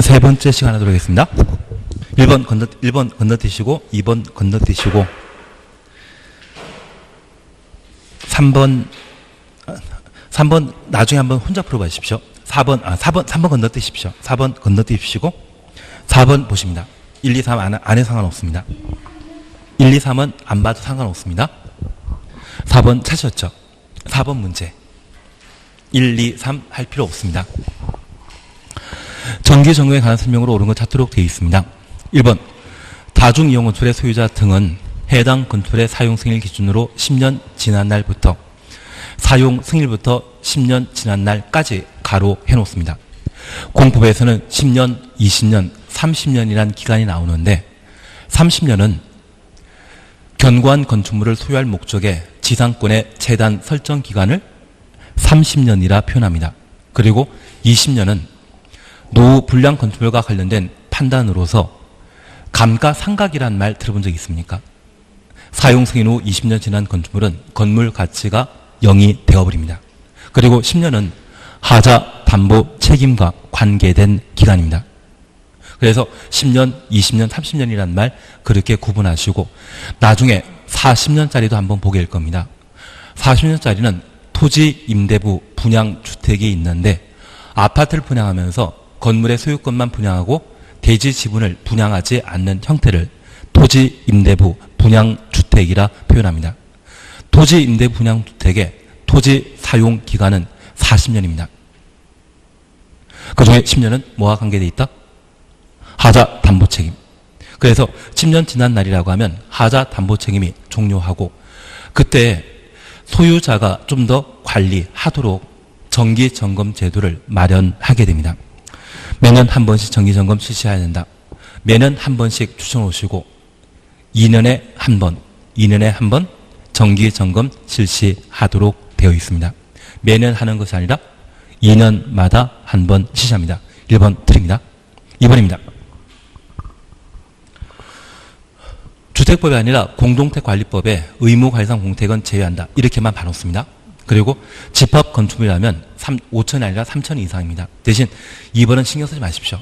세 번째 시간 하도록 하겠습니다. 1번 건너뛰시고 2번 건너뛰시고 3번 나중에 한번 혼자 풀어봐 주십시오. 3번 건너뛰십시오. 4번 건너뛰시고 4번 보십니다. 1, 2, 3 안에 상관없습니다. 1, 2, 3은 안 봐도 상관없습니다. 4번 찾으셨죠? 4번 문제 1, 2, 3 할 필요 없습니다. 정기점검에 관한 설명으로 옳은 것 찾도록 되어 있습니다. 1번 다중이용 건축의 소유자 등은 해당 건축의 사용 승일 기준으로 10년 지난 날부터 사용 승일부터 10년 지난 날까지 가로 해놓습니다. 공법에서는 10년, 20년, 30년이라는 기간이 나오는데 30년은 견고한 건축물을 소유할 목적의 지상권의 재단 설정 기간을 30년이라 표현합니다. 그리고 20년은 노후 불량 건축물과 관련된 판단으로서 감가상각이라는 말 들어본 적 있습니까? 사용 승인 후 20년 지난 건축물은 건물 가치가 0이 되어버립니다. 그리고 10년은 하자 담보 책임과 관계된 기간입니다. 그래서 10년, 20년, 30년이라는 말 그렇게 구분하시고 나중에 40년짜리도 한번 보게 될 겁니다. 40년짜리는 토지 임대부 분양주택이 있는데 아파트를 분양하면서 건물의 소유권만 분양하고 대지 지분을 분양하지 않는 형태를 토지 임대부 분양주택이라 표현합니다. 토지 임대부 분양주택의 토지 사용 기간은 40년입니다. 그 중에 10년은 뭐와 관계되어 있다? 하자 담보 책임. 그래서 10년 지난 날이라고 하면 하자 담보 책임이 종료하고 그때 소유자가 좀 더 관리하도록 정기 점검 제도를 마련하게 됩니다. 매년 한 번씩 정기 점검 실시해야 된다. 매년 한 번씩 추천 오시고 2년에 한 번 정기 점검 실시하도록 되어 있습니다. 매년 하는 것이 아니라 2년마다 한 번 실시합니다. 1번 드립니다. 2번입니다. 주택법이 아니라 공동택관리법에 의무관리상 공택은 제외한다. 이렇게만 봐놓습니다. 그리고 집합 건축물이라면 5천이 아니라 3천 이상입니다. 대신 2번은 신경 쓰지 마십시오.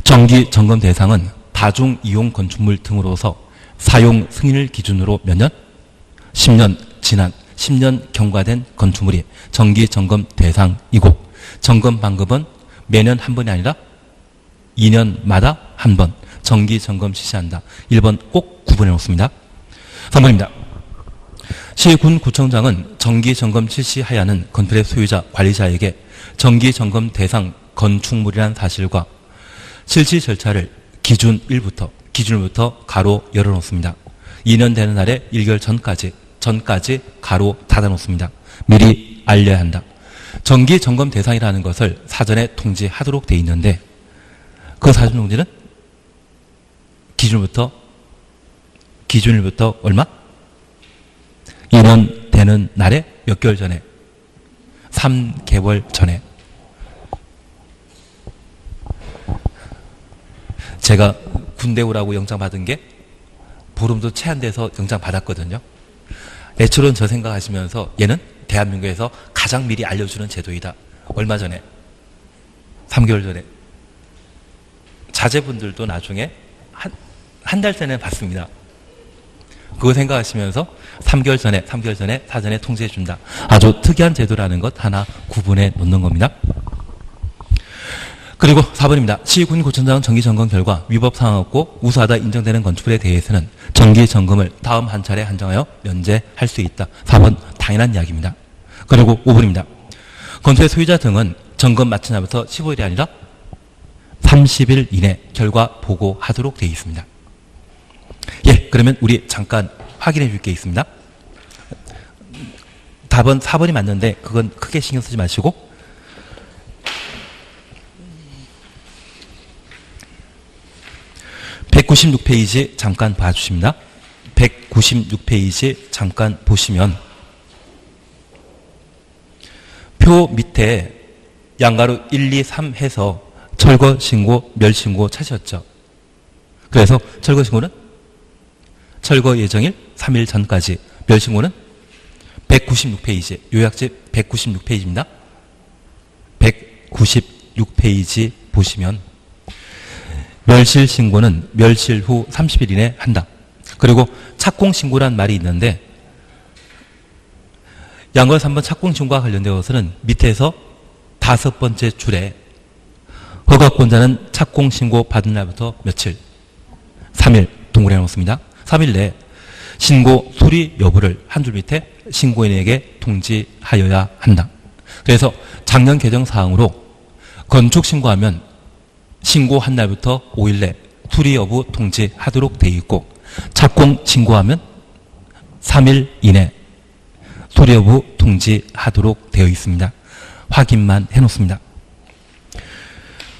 정기 점검 대상은 다중이용 건축물 등으로서 사용 승인을 기준으로 몇 년? 10년 지난 10년 경과된 건축물이 정기 점검 대상이고 점검 방법은 매년 한 번이 아니라 2년마다 한 번 정기 점검 실시한다. 1번 꼭 구분해 놓습니다. 3번입니다. 시군구청장은 정기 점검 실시하여야 하는 건물의 소유자, 관리자에게 정기 점검 대상 건축물이라는 사실과 실시 절차를 기준일부터 가로 열어놓습니다. 2년 되는 날에 1개월 전까지 가로 닫아놓습니다. 미리 알려야 한다. 정기 점검 대상이라는 것을 사전에 통지하도록 되어 있는데 그 사전 통지는 기준일부터 얼마? 2년 되는 날에 몇 개월 전에? 3개월 전에. 제가 군대 오라고 영장 받은 게 보름도 채 안 돼서 영장 받았거든요. 애초로는 저 생각하시면서 얘는 대한민국에서 가장 미리 알려주는 제도이다. 얼마 전에? 3개월 전에. 자제분들도 나중에 한 달 전에 받습니다. 그거 생각하시면서 3개월 전에 사전에 통지해 준다. 아주 특이한 제도라는 것 하나 구분해 놓는 겁니다. 그리고 4번입니다. 시군구청장 정기점검 결과 위법 사항 없고 우수하다 인정되는 건축물에 대해서는 정기점검을 다음 한 차례 한정하여 면제할 수 있다. 4번 당연한 이야기입니다. 그리고 5번입니다. 건축의 소유자 등은 점검 마친 날부터 15일이 아니라 30일 이내 결과 보고하도록 되어 있습니다. 예, 그러면 우리 잠깐 확인해 줄 게 있습니다. 답은 4번이 맞는데 그건 크게 신경 쓰지 마시고 196페이지 잠깐 봐주십니다. 196페이지 잠깐 보시면 표 밑에 양가로 1, 2, 3 해서 철거신고, 멸신고 찾으셨죠? 그래서 철거신고는 철거 예정일 3일 전까지, 멸신고는 196페이지, 요약집 196페이지입니다. 196페이지 보시면 멸실 신고는 멸실 후 30일 이내 한다. 그리고 착공 신고란 말이 있는데 양권 3번 착공 신고와 관련되어서는 밑에서 5번째 줄에 허가권자는 착공 신고 받은 날부터 며칠? 3일 동그래 놓습니다. 3일 내에 신고 수리 여부를 한 줄 밑에 신고인에게 통지하여야 한다. 그래서 작년 개정 사항으로 건축 신고하면 신고한 날부터 5일 내 수리 여부 통지하도록 되어 있고 착공 신고하면 3일 이내 수리 여부 통지하도록 되어 있습니다. 확인만 해놓습니다.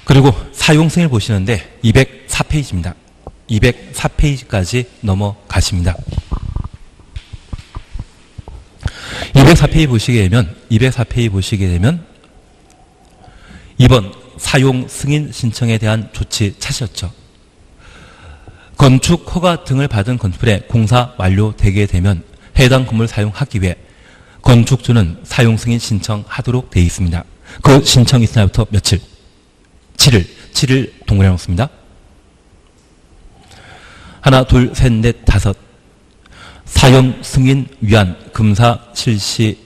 그리고 사용 승인을 보시는데 204페이지입니다. 204페이지까지 넘어가십니다. 204페이지 보시게 되면 2번 사용 승인 신청에 대한 조치 찾으셨죠. 건축 허가 등을 받은 건물에 공사 완료되게 되면 해당 건물을 사용하기 위해 건축주는 사용 승인 신청하도록 되어 있습니다. 그 신청이 있을 날부터 며칠? 7일 동그래 놓습니다. 하나, 둘, 셋, 넷, 다섯. 사용 승인 위한 금사 실시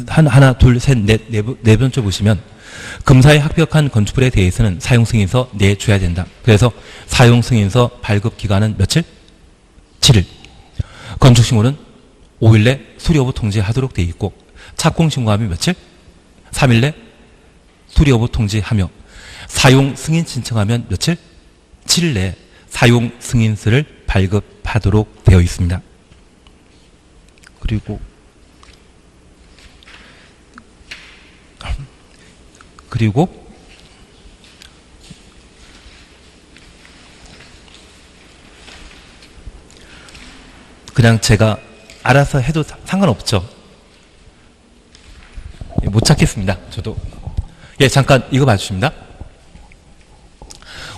하나, 둘, 셋, 네 번째 보시면 금사에 합격한 건축물에 대해서는 사용 승인서 내줘야 된다. 그래서 사용 승인서 발급 기간은 며칠? 7일. 건축 신고는 5일 내 수리 여부 통지하도록 되어 있고 착공 신고하면 며칠? 3일 내 수리 여부 통지하며 사용 승인 신청하면 며칠? 7일 내에 사용 승인서를 발급하도록 되어 있습니다. 그리고 그냥 제가 알아서 해도 상관없죠. 못 찾겠습니다. 저도. 예, 잠깐 이거 봐주십니다.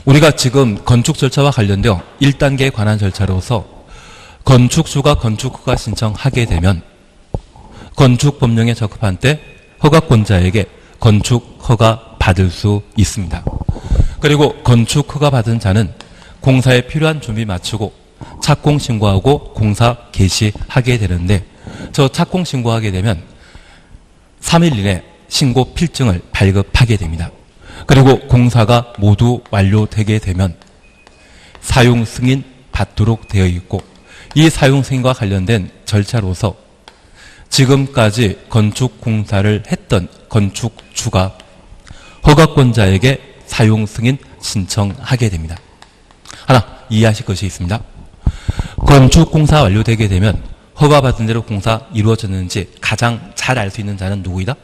우리가 지금 건축 절차와 관련되어 1단계에 관한 절차로서 건축주가 건축허가 신청하게 되면 건축법령에 적합한 때 허가권자에게 건축허가 받을 수 있습니다. 그리고 건축허가 받은 자는 공사에 필요한 준비 마치고 착공 신고하고 공사 개시하게 되는데 저 착공 신고하게 되면 3일 이내 신고 필증을 발급하게 됩니다. 그리고 공사가 모두 완료되게 되면 사용 승인 받도록 되어 있고 이 사용 승인과 관련된 절차로서 지금까지 건축 공사를 했던 건축주가 허가권자에게 사용 승인 신청하게 됩니다. 하나 이해하실 것이 있습니다. 건축 공사 완료되게 되면 허가받은 대로 공사 이루어졌는지 가장 잘 알 수 있는 자는 누구이다?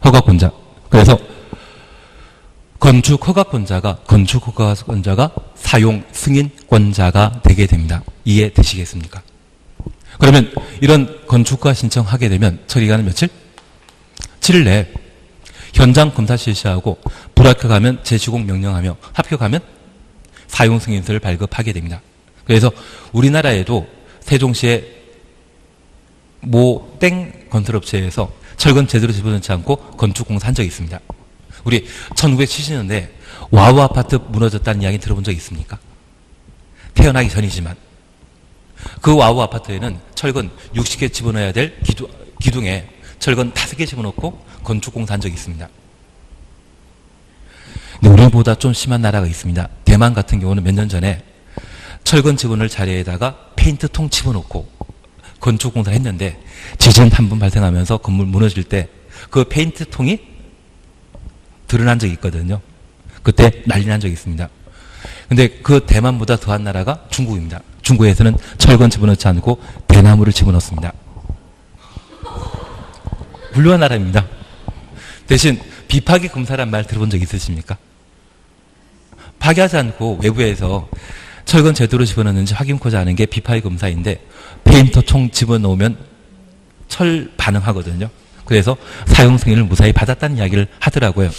허가권자. 그래서 건축허가권자가 사용 승인권자가 되게 됩니다. 이해되시겠습니까? 그러면 이런 건축허가 신청하게 되면 처리기간은 며칠? 7일 내에 현장 검사 실시하고 불합격하면 재시공 명령하며 합격하면 사용 승인서를 발급하게 됩니다. 그래서 우리나라에도 세종시의 모 땡 건설업체에서 철근 제대로 집어넣지 않고 건축공사 한 적이 있습니다. 우리 1970년대 와우 아파트 무너졌다는 이야기 들어본 적 있습니까? 태어나기 전이지만 그 와우 아파트에는 철근 60개 집어넣어야 될 기둥에 철근 5개 집어넣고 건축공사 한 적이 있습니다. 근데 우리보다 좀 심한 나라가 있습니다. 대만 같은 경우는 몇 년 전에 철근 집어넣을 자리에다가 페인트통 집어넣고 건축공사를 했는데 지진 한 번 발생하면서 건물 무너질 때 그 페인트통이 드러난 적이 있거든요. 그때 난리 난 적이 있습니다. 근데 그 대만보다 더한 나라가 중국입니다. 중국에서는 철근 집어넣지 않고 대나무를 집어넣습니다. 훌륭한 나라입니다. 대신 비파기 검사란 말 들어본 적 있으십니까? 파기하지 않고 외부에서 철근 제대로 집어넣는지 확인코자 하는 게 비파기 검사인데 페인터 총 집어넣으면 철 반응하거든요. 그래서 사용 승인을 무사히 받았다는 이야기를 하더라고요.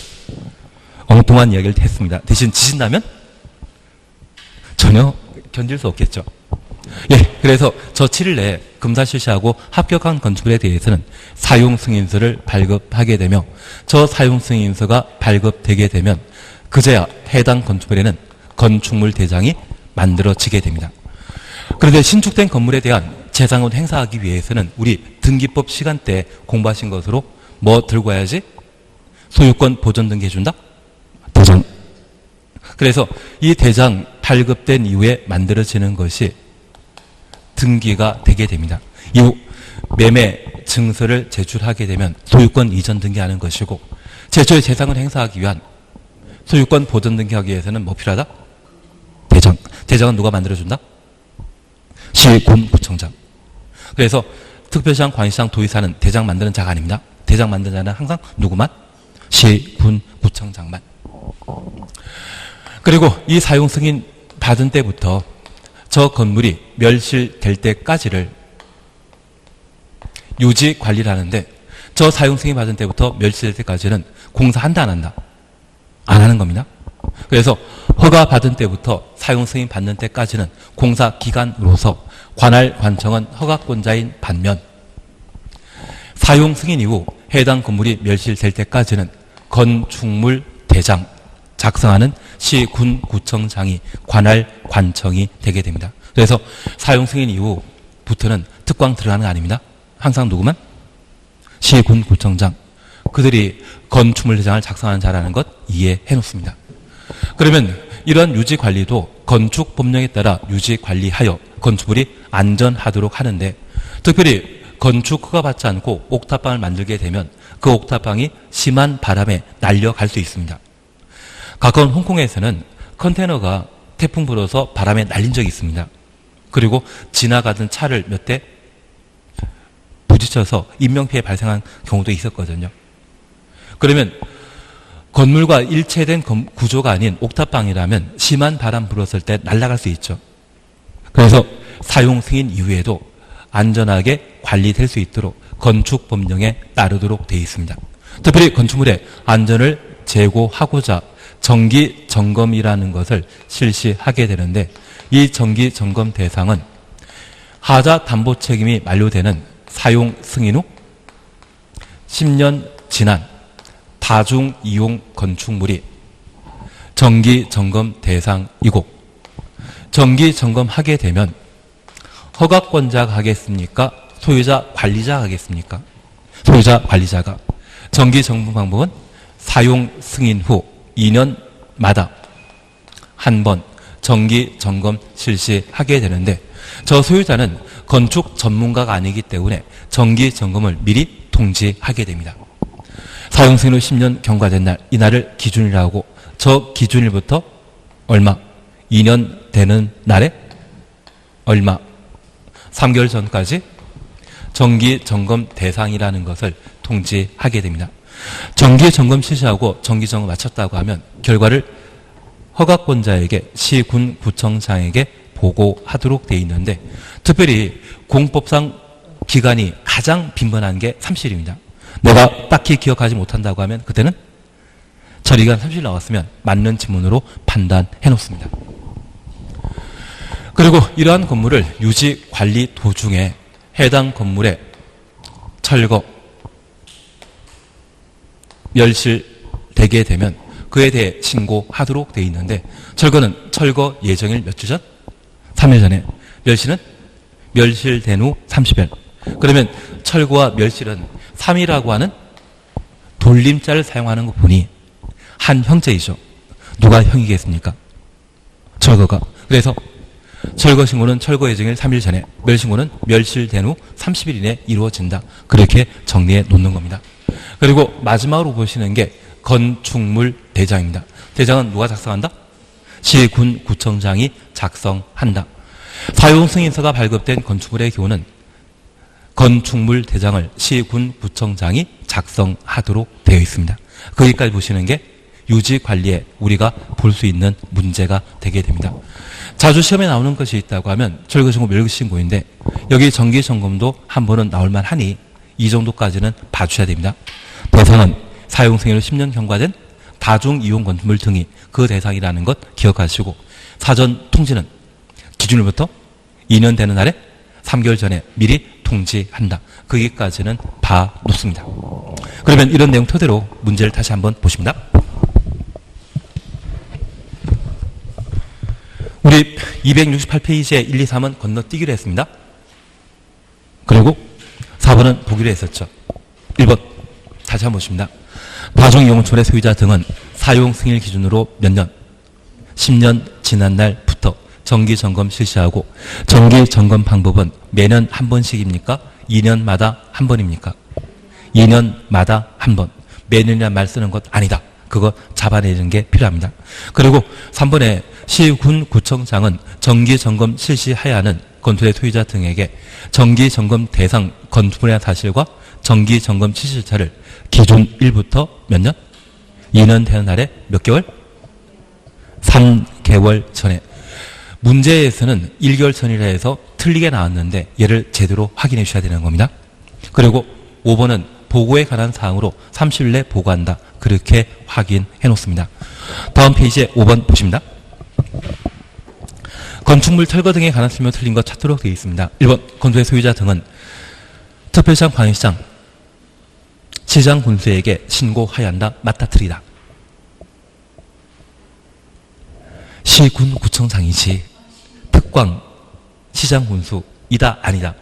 엉뚱한 이야기를 했습니다. 대신 지진 나면 전혀 견딜 수 없겠죠. 예, 그래서 저 7일 내에 검사 실시하고 합격한 건축물에 대해서는 사용 승인서를 발급하게 되며 저 사용 승인서가 발급되게 되면 그제야 해당 건축물에는 건축물 대장이 만들어지게 됩니다. 그런데 신축된 건물에 대한 재산권 행사하기 위해서는 우리 등기법 시간 때 공부하신 것으로 뭐 들고 와야지? 소유권 보존 등기 해준다? 대장. 그래서 이 대장 발급된 이후에 만들어지는 것이 등기가 되게 됩니다. 이후 매매 증서를 제출하게 되면 소유권 이전 등기하는 것이고 제초의 재산을 행사하기 위한 소유권 보존 등기하기 위해서는 뭐 필요하다? 대장. 대장은 누가 만들어준다? 시, 군, 구청장. 그래서 특별시장, 광역시장, 도의사는 대장 만드는 자가 아닙니다. 대장 만드는 자는 항상 누구만? 시, 군, 구청장만. 그리고 이 사용 승인 받은 때부터 저 건물이 멸실될 때까지를 유지 관리를 하는데 저 사용 승인 받은 때부터 멸실될 때까지는 공사한다 안 한다? 안 하는 겁니다. 그래서 허가 받은 때부터 사용 승인 받는 때까지는 공사 기간으로서 관할 관청은 허가권자인 반면 사용 승인 이후 해당 건물이 멸실될 때까지는 건축물 대장 작성하는 시, 군, 구청장이 관할 관청이 되게 됩니다. 그래서 사용 승인 이후부터는 특광 들어가는 거 아닙니다. 항상 누구만? 시, 군, 구청장. 그들이 건축물 대장을 작성하는 자라는 것 이해해 놓습니다. 그러면 이러한 유지 관리도 건축 법령에 따라 유지 관리하여 건축물이 안전하도록 하는데 특별히 건축 허가 받지 않고 옥탑방을 만들게 되면 그 옥탑방이 심한 바람에 날려갈 수 있습니다. 가까운 홍콩에서는 컨테이너가 태풍 불어서 바람에 날린 적이 있습니다. 그리고 지나가던 차를 몇 대 부딪혀서 인명피해 발생한 경우도 있었거든요. 그러면 건물과 일체된 구조가 아닌 옥탑방이라면 심한 바람 불었을 때 날아갈 수 있죠. 그래서 사용 승인 이후에도 안전하게 관리될 수 있도록 건축 법령에 따르도록 되어 있습니다. 특별히 건축물의 안전을 제고하고자 정기 점검이라는 것을 실시하게 되는데 이 정기 점검 대상은 하자 담보 책임이 만료되는 사용 승인 후 10년 지난 다중 이용 건축물이 정기 점검 대상이고 정기 점검하게 되면 허가권자가 하겠습니까? 소유자 관리자가 하겠습니까? 소유자 관리자가. 정기 점검 방법은 사용 승인 후 2년마다 한 번 정기 점검 실시하게 되는데 저 소유자는 건축 전문가가 아니기 때문에 정기 점검을 미리 통지하게 됩니다. 사용 승인 후 10년 경과된 날, 이날을 기준이라 하고 저 기준일부터 얼마? 2년 되는 날에 얼마? 3개월 전까지 정기 점검 대상이라는 것을 통지하게 됩니다. 정기 점검 실시하고 정기 점검 마쳤다고 하면 결과를 허가권자에게 시, 군, 구청장에게 보고하도록 되어 있는데 특별히 공법상 기간이 가장 빈번한 게 30일입니다. 내가 딱히 기억하지 못한다고 하면 그때는 처리기간 30일 나왔으면 맞는 지문으로 판단해 놓습니다. 그리고 이러한 건물을 유지 관리 도중에 해당 건물에 철거, 멸실되게 되면 그에 대해 신고하도록 되어 있는데 철거는 철거 예정일 몇 주 전? 3일 전에. 멸실은 멸실된 후 30일. 그러면 철거와 멸실은 3이라고 하는 돌림자를 사용하는 거 보니 한 형제이죠. 누가 형이겠습니까? 철거가. 그래서 철거 신고는 철거 예정일 3일 전에, 멸신고는 멸실된 후 30일 이내에 이루어진다. 그렇게 정리해 놓는 겁니다. 그리고 마지막으로 보시는 게 건축물 대장입니다. 대장은 누가 작성한다? 시, 군, 구청장이 작성한다. 사용 승인서가 발급된 건축물의 경우는 건축물 대장을 시, 군, 구청장이 작성하도록 되어 있습니다. 거기까지 보시는 게 유지 관리에 우리가 볼 수 있는 문제가 되게 됩니다. 자주 시험에 나오는 것이 있다고 하면 철거신고, 멸거신고인데 여기 정기점검도 한 번은 나올 만하니 이 정도까지는 봐주셔야 됩니다. 대상은 사용 승인으로 10년 경과된 다중이용 건축물 등이 그 대상이라는 것 기억하시고 사전 통지는 기준일부터 2년 되는 날에 3개월 전에 미리 통지한다. 거기까지는 봐 놓습니다. 그러면 이런 내용 토대로 문제를 다시 한번 보십니다. 우리 268페이지에 1, 2, 3은 건너뛰기로 했습니다. 그리고 4번은 보기로 했었죠. 1번 다시 한번 보십니다. 다중이용촌의 소유자 등은 사용 승인 기준으로 몇 년? 10년 지난 날부터 정기점검 실시하고 정기점검 방법은 매년 한 번씩입니까? 2년마다 한 번입니까? 2년마다 한 번. 매년이란 말 쓰는 것 아니다. 그거 잡아내는 게 필요합니다. 그리고 3번에 시군 구청장은 정기점검 실시해야 하는 건물의 소유자 등에게 정기점검 대상 건물의 사실과 정기점검 실시일차를 기준 1부터 몇 년? 2년 되는 날에 몇 개월? 3개월 전에. 문제에서는 1개월 전이라 해서 틀리게 나왔는데 얘를 제대로 확인해 주셔야 되는 겁니다. 그리고 5번은 보고에 관한 사항으로 30일 내 보고한다. 그렇게 확인해 놓습니다. 다음 페이지에 5번 보십니다. 건축물 철거 등에 관한 설명 틀린 것 찾도록 되어 있습니다. 1번 건물의 소유자 등은 특별시장, 광역시장, 시장 군수에게 신고하여야 한다. 맞다, 틀리다. 시군 구청장이지 특광 시장 군수 이다 아니다?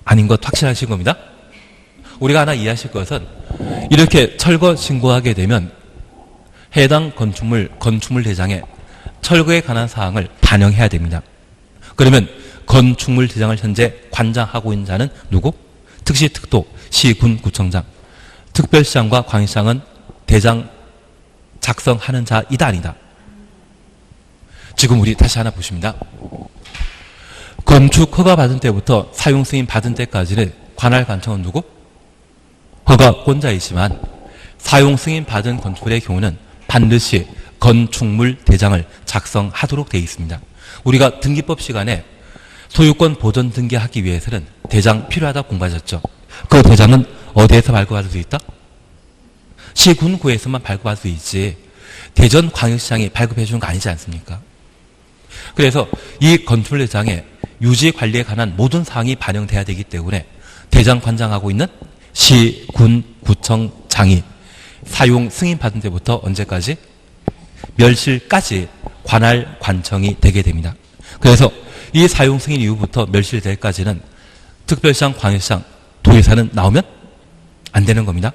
아닌 것 확실하신 겁니다. 우리가 하나 이해하실 것은 이렇게 철거 신고하게 되면 해당 건축물 대장에 철거에 관한 사항을 반영해야 됩니다. 그러면 건축물 대장을 현재 관장하고 있는 자는 누구? 특시, 특도, 시, 군, 구청장. 특별시장과 광역시장은 대장 작성하는 자이다 아니다? 지금 우리 다시 하나 보십니다. 건축 허가 받은 때부터 사용 승인 받은 때까지는 관할 관청은 누구? 허가권자이지만 사용 승인 받은 건축물의 경우는 반드시 건축물 대장을 작성하도록 되어 있습니다. 우리가 등기법 시간에 소유권 보전 등기하기 위해서는 대장 필요하다 공부하셨죠. 그 대장은 어디에서 발급받을 수 있다? 시군구에서만 발급할 수 있지 대전 광역시장이 발급해 주는 거 아니지 않습니까? 그래서 이 건축물 대장에 유지 관리에 관한 모든 사항이 반영돼야 되기 때문에 대장 관장하고 있는 시, 군, 구청장이 사용 승인 받은 때부터 언제까지? 멸실까지 관할 관청이 되게 됩니다. 그래서 이 사용 승인 이후부터 멸실될 때까지는 특별시장, 광역시장, 도의사는 나오면 안 되는 겁니다.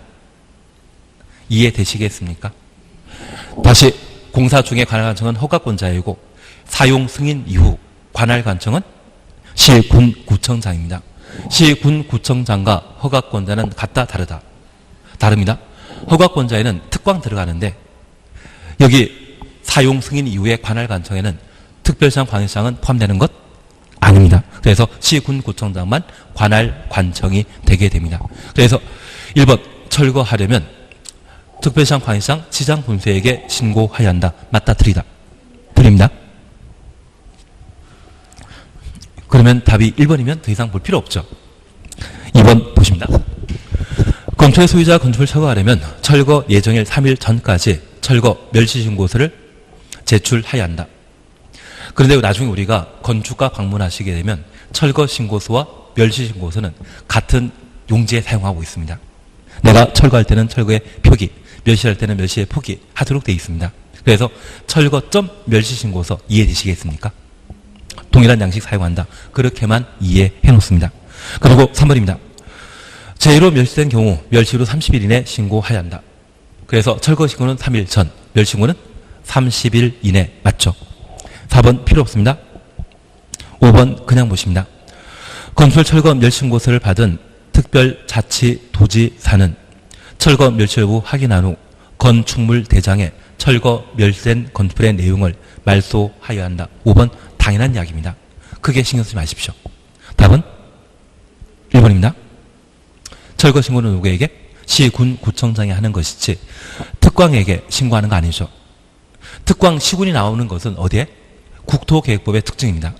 이해되시겠습니까? 다시 공사 중에 관할 관청은 허가권자이고 사용 승인 이후 관할 관청은 시, 군, 구청장입니다. 시, 군, 구청장과 허가권자는 같다, 다르다? 다릅니다. 허가권자에는 특광 들어가는데 여기 사용 승인 이후에 관할 관청에는 특별시장, 광역시장은 포함되는 것 아닙니다. 그래서 시, 군, 구청장만 관할 관청이 되게 됩니다. 그래서 1번 철거하려면 특별시장, 광역시장, 시장 군수에게 신고해야 한다. 맞다, 틀리다? 틀립니다. 그러면 답이 1번이면 더 이상 볼 필요 없죠. 2번 보십니다. 건축의 소유자 건축을 철거하려면 철거 예정일 3일 전까지 철거 멸시신고서를 제출해야 한다. 그런데 나중에 우리가 건축가 방문하시게 되면 철거 신고서와 멸시 신고서는 같은 용지에 사용하고 있습니다. 내가 철거할 때는 철거의 표기, 멸시할 때는 멸시의 표기 하도록 되어 있습니다. 그래서 철거점 멸시 신고서 이해되시겠습니까? 동일한 양식 사용한다. 그렇게만 이해해 놓습니다. 그리고 3번입니다. 제1호 멸시된 경우 멸시 후 30일 이내 신고해야 한다. 그래서 철거 신고는 3일 전, 멸시 신고는 30일 이내 맞죠? 4번 필요 없습니다. 5번 그냥 보십니다. 건설 철거 멸신고서를 받은 특별자치도지사는 철거 멸시 여부 확인한 후 건축물 대장에 철거 멸시된 건물의 내용을 말소하여야 한다. 5번 당연한 이야기입니다. 크게 신경 쓰지 마십시오. 답은 1번입니다. 철거 신고는 누구에게? 시, 군, 구청장이 하는 것이지 특광에게 신고하는 거 아니죠. 특광 시군이 나오는 것은 어디에? 국토계획법의 특징입니다.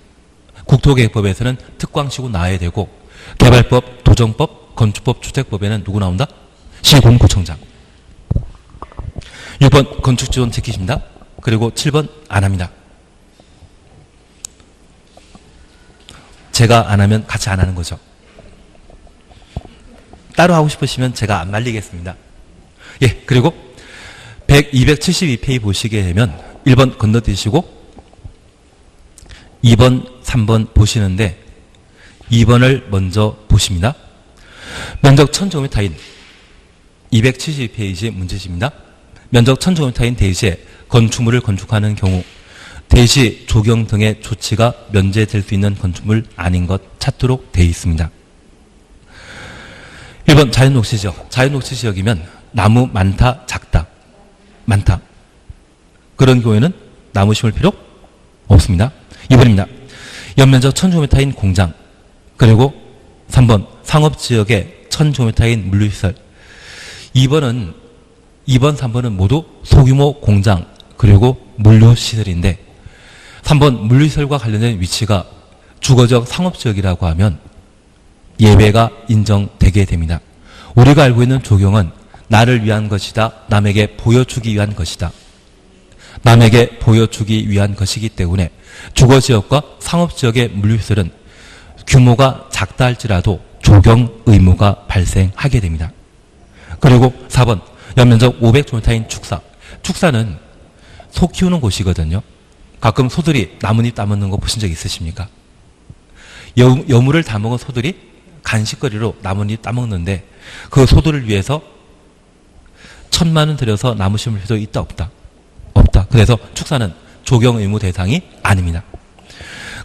국토계획법에서는 특광 시군 나와야 되고 개발법, 도정법, 건축법, 주택법에는 누구 나온다? 시군, 구청장. 6번 건축지원 지키십니다. 그리고 7번 안 합니다. 제가 안 하면 같이 안 하는 거죠. 따로 하고 싶으시면 제가 안 말리겠습니다. 예, 그리고 272페이지 보시게 되면 1번 건너뛰시고 2번, 3번 보시는데 2번을 먼저 보십니다. 면적 1000제곱미터인 272페이지 문제집니다. 면적 1000제곱미터인 대지에 건축물을 건축하는 경우 대지, 조경 등의 조치가 면제될 수 있는 건축물 아닌 것 찾도록 되어 있습니다. 1번 자연녹지지역. 자연녹지지역이면 나무 많다, 작다. 많다. 그런 경우에는 나무 심을 필요 없습니다. 2번입니다. 연면적 1000제곱미터인 공장. 그리고 3번 상업지역의 1000제곱미터인 물류시설. 2번, 3번은 모두 소규모 공장 그리고 물류시설인데 3번 물류시설과 관련된 위치가 주거적 상업지역이라고 하면 예외가 인정되게 됩니다. 우리가 알고 있는 조경은 나를 위한 것이다. 남에게 보여주기 위한 것이다. 남에게 보여주기 위한 것이기 때문에 주거지역과 상업지역의 물류시설은 규모가 작다 할지라도 조경 의무가 발생하게 됩니다. 그리고 4번 연면적 500제곱미터인 축사. 축사는 소 키우는 곳이거든요. 가끔 소들이 나뭇잎 따먹는 거 보신 적 있으십니까? 여물을 따먹은 소들이 간식거리로 나뭇잎 따먹는데 그 소들을 위해서 1000만 원 들여서 나무 심을 필요 있다 없다? 없다. 그래서 축사는 조경 의무 대상이 아닙니다.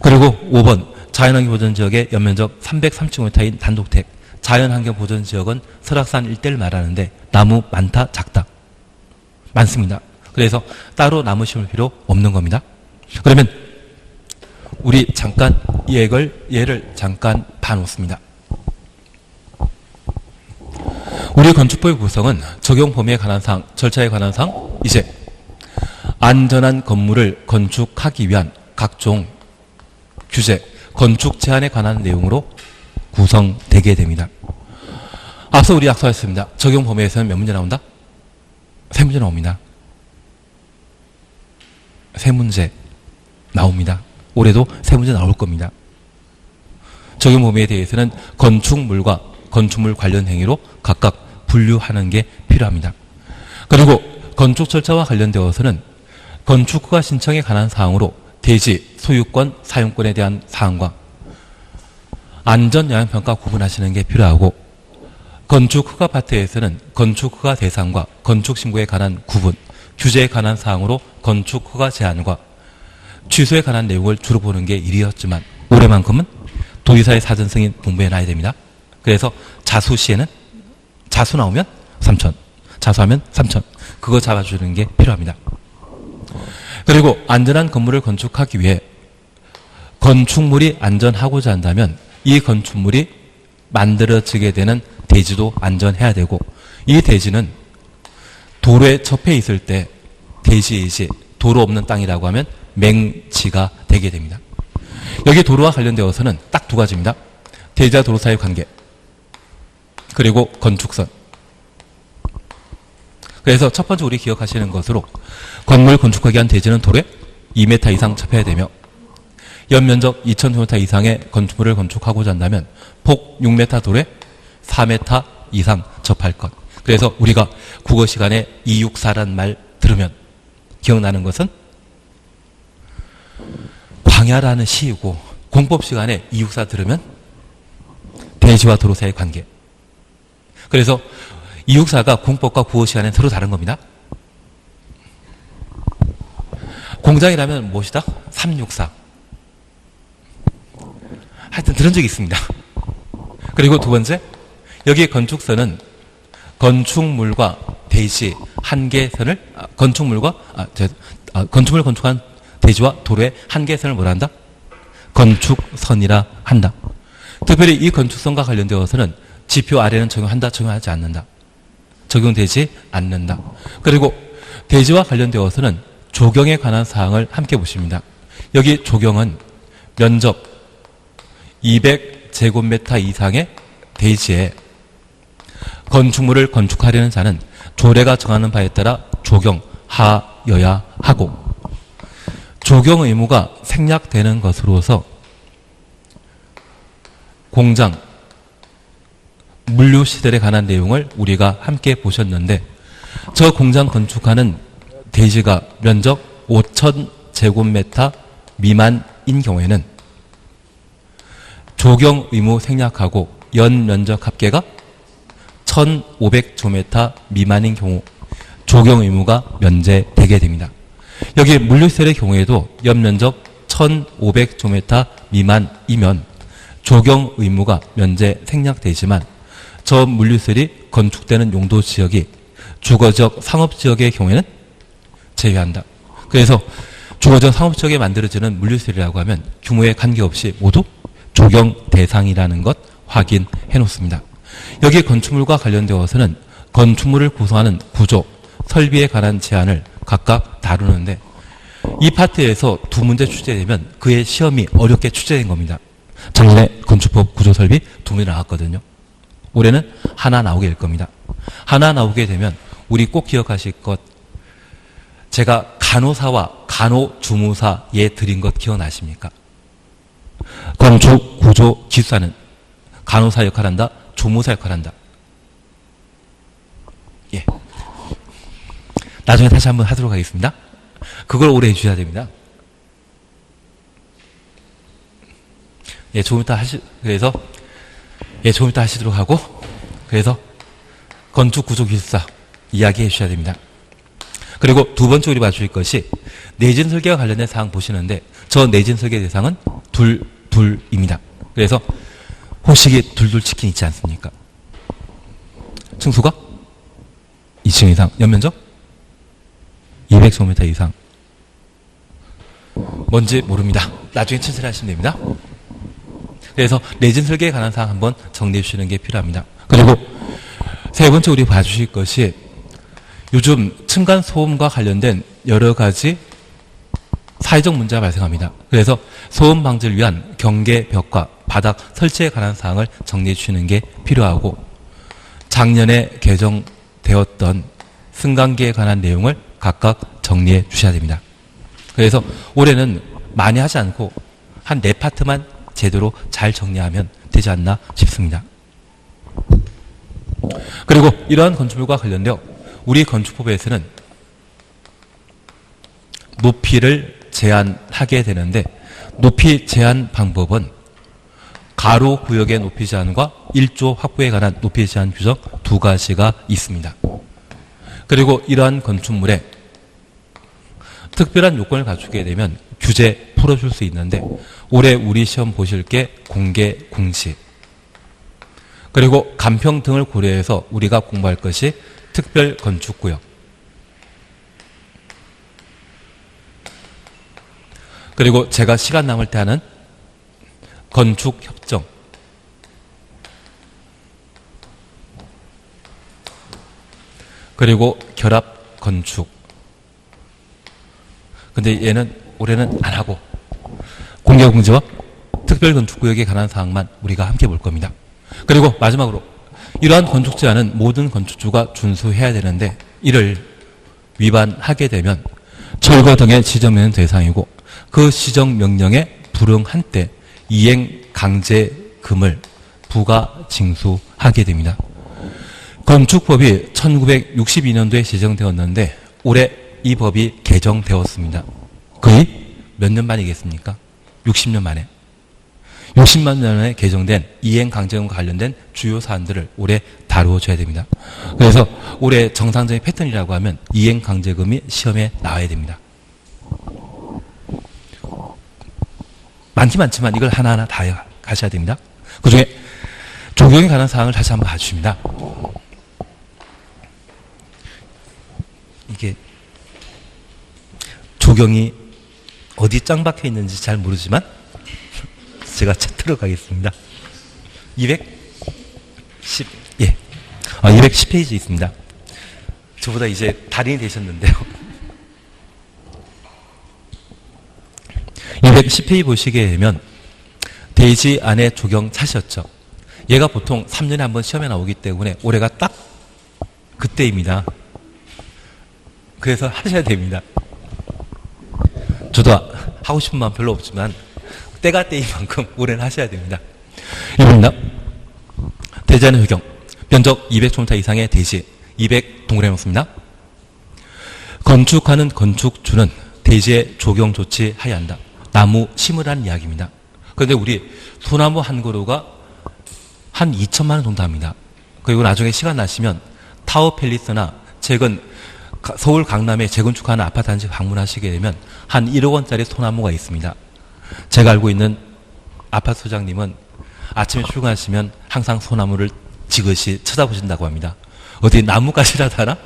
그리고 5번 자연환경보전지역의 연면적 330제곱미터인 단독택. 자연환경보전지역은 설악산 일대를 말하는데 나무 많다 작다? 많습니다. 그래서 따로 나무 심을 필요 없는 겁니다. 그러면 우리 잠깐 예를 잠깐 봐놓습니다. 우리 건축법의 구성은 적용 범위에 관한 사항, 절차에 관한 사항, 이제 안전한 건물을 건축하기 위한 각종 규제, 건축 제한에 관한 내용으로 구성되게 됩니다. 앞서 우리 약속했습니다. 적용 범위에서는 몇 문제 나온다? 3문제 나옵니다. 3문제 나옵니다. 올해도 3문제 나올 겁니다. 적용 범위에 대해서는 건축물과 건축물 관련 행위로 각각 분류하는 게 필요합니다. 그리고 건축 절차와 관련되어서는 건축허가 신청에 관한 사항으로 대지, 소유권, 사용권에 대한 사항과 안전영향평가 구분하시는 게 필요하고 건축허가 파트에서는 건축허가 대상과 건축신고에 관한 구분, 규제에 관한 사항으로 건축허가 제한과 취소에 관한 내용을 주로 보는 게 일이었지만 올해만큼은 도지사의 사전 승인 공부해 놔야 됩니다. 그래서 자수 시에는 자수 나오면 3천, 자수하면 3천. 그거 잡아주는 게 필요합니다. 그리고 안전한 건물을 건축하기 위해 건축물이 안전하고자 한다면 이 건축물이 만들어지게 되는 대지도 안전해야 되고 이 대지는 도로에 접해 있을 때 대지이지 도로 없는 땅이라고 하면 맹지가 되게 됩니다. 여기 도로와 관련되어서는 딱 두 가지입니다. 대지와 도로 사이의 관계 그리고 건축선. 그래서 첫 번째 우리 기억하시는 것으로 건물 건축하기 위한 대지는 도로에 2m 이상 접해야 되며 연면적 2000제곱미터 이상의 건축물을 건축하고자 한다면 폭 6m 도로에 4m 이상 접할 것. 그래서 우리가 국어 시간에 264란 말 들으면 기억나는 것은 광야라는 시이고 공법 시간에 264 들으면 대지와 도로 사이의 관계. 그래서 264가 공법과 국어 시간에 서로 다른 겁니다. 공장이라면 무엇이다? 364. 하여튼 들은 적이 있습니다. 그리고 두 번째, 여기 건축선은 건축물과 대지 한계선을 건축물 건축한 대지와 도로의 한계선을 뭐라 한다? 건축선이라 한다. 특별히 이 건축선과 관련되어서는 지표 아래는 적용한다, 적용하지 않는다. 적용되지 않는다. 그리고 대지와 관련되어서는 조경에 관한 사항을 함께 보십니다. 여기 조경은 면적 200제곱미터 이상의 대지에 건축물을 건축하려는 자는 조례가 정하는 바에 따라 조경하여야 하고 조경 의무가 생략되는 것으로서 공장, 물류시설에 관한 내용을 우리가 함께 보셨는데 저 공장 건축하는 대지가 면적 5,000제곱미터 미만인 경우에는 조경 의무 생략하고 연 면적 합계가 1,500제곱미터 미만인 경우 조경 의무가 면제되게 됩니다. 여기 물류시설의 경우에도 연 면적 1,500제곱미터 미만이면 조경 의무가 면제 생략되지만 저 물류시설이 건축되는 용도 지역이 주거적 상업지역의 경우에는 제외한다. 그래서 주거적 상업지역에 만들어지는 물류시설이라고 하면 규모에 관계없이 모두 조경 대상이라는 것 확인해 놓습니다. 여기 건축물과 관련되어서는 건축물을 구성하는 구조, 설비에 관한 제한을 각각 다루는데 이 파트에서 두 문제 출제되면 그의 시험이 어렵게 출제된 겁니다. 작년에 건축법 구조설비 두 문제 나왔거든요. 올해는 하나 나오게 될 겁니다. 하나 나오게 되면 우리 꼭 기억하실 것, 제가 간호사와 간호주무사에 드린 것 기억나십니까? 건축, 구조, 기술사는 간호사 역할한다, 주무사 역할한다. 예. 나중에 다시 한번 하도록 하겠습니다. 그걸 오래 해주셔야 됩니다. 예, 조금 이따 조금 이따 하시도록 하고, 그래서 건축, 구조, 기술사 이야기해 주셔야 됩니다. 그리고 두 번째 우리 봐주실 것이 내진 설계와 관련된 사항 보시는데 저 내진 설계 대상은 둘입니다. 그래서 호식이 둘둘 치킨 있지 않습니까? 층수가 2층 이상, 연면적 200제곱미터 이상. 뭔지 모릅니다. 나중에 천천히 하시면 됩니다. 그래서 내진 설계에 관한 사항 한번 정리해 주시는 게 필요합니다. 그리고 세 번째 우리 봐주실 것이 요즘 층간 소음과 관련된 여러 가지 사회적 문제가 발생합니다. 그래서 소음 방지를 위한 경계벽과 바닥 설치에 관한 사항을 정리해 주시는 게 필요하고 작년에 개정되었던 승강기에 관한 내용을 각각 정리해 주셔야 됩니다. 그래서 올해는 많이 하지 않고 한 4파트만 제대로 잘 정리하면 되지 않나 싶습니다. 그리고 이러한 건축물과 관련되어 우리 건축법에서는 높이를 제한하게 되는데 높이 제한 방법은 가로 구역의 높이 제한과 1조 확보에 관한 높이 제한 규정 두 가지가 있습니다. 그리고 이러한 건축물에 특별한 요건을 갖추게 되면 규제 풀어줄 수 있는데 올해 우리 시험 보실 게 공개, 공시 그리고 간평 등을 고려해서 우리가 공부할 것이 특별 건축구역 그리고 제가 시간 남을 때 하는 건축협정 그리고 결합건축 근데 얘는 올해는 안 하고 공개공지와 특별건축구역에 관한 사항만 우리가 함께 볼 겁니다. 그리고 마지막으로 이러한 건축 제한은 모든 건축주가 준수해야 되는데 이를 위반하게 되면 철거 등의 지정명령 대상이고 그 지정명령에 불응한 때 이행강제금을 부과 징수하게 됩니다. 건축법이 1962년도에 제정되었는데 올해 이 법이 개정되었습니다. 거의 몇 년 만이겠습니까? 60년 만에. 60만 년에 개정된 이행강제금과 관련된 주요 사안들을 올해 다루어줘야 됩니다. 그래서 올해 정상적인 패턴이라고 하면 이행강제금이 시험에 나와야 됩니다. 많긴 많지만 이걸 하나하나 다 가셔야 됩니다. 그 중에 조경에 관한 사항을 다시 한번 봐주십니다. 이게 조경이 어디 짱 박혀 있는지 잘 모르지만 제가 찾도록 하겠습니다. 210페이지 있습니다. 저보다 이제 달인이 되셨는데요. 210페이지 보시게 되면 대지 안에 조경 찾으셨죠. 얘가 보통 3년에 한 번 시험에 나오기 때문에 올해가 딱 그때입니다. 그래서 하셔야 됩니다. 저도 하고 싶은 마음 별로 없지만 때가 때인 만큼 올해는 하셔야 됩니다. 1번입니다. 대지하는 효경. 면적 200제곱미터 이상의 대지 200 동그라미 놓습니다. 건축하는 건축주는 대지에 조경 조치하여야 한다. 나무 심으라는 이야기입니다. 그런데 우리 소나무 한 그루가 한 2천만 원 정도 합니다. 그리고 나중에 시간 나시면 타워 팰리스나 최근 서울 강남에 재건축하는 아파트 단지 방문하시게 되면 한 1억 원짜리 소나무가 있습니다. 제가 알고 있는 아파트 소장님은 아침에 출근하시면 항상 소나무를 지그시 쳐다보신다고 합니다. 어디 나무가시라도 하나?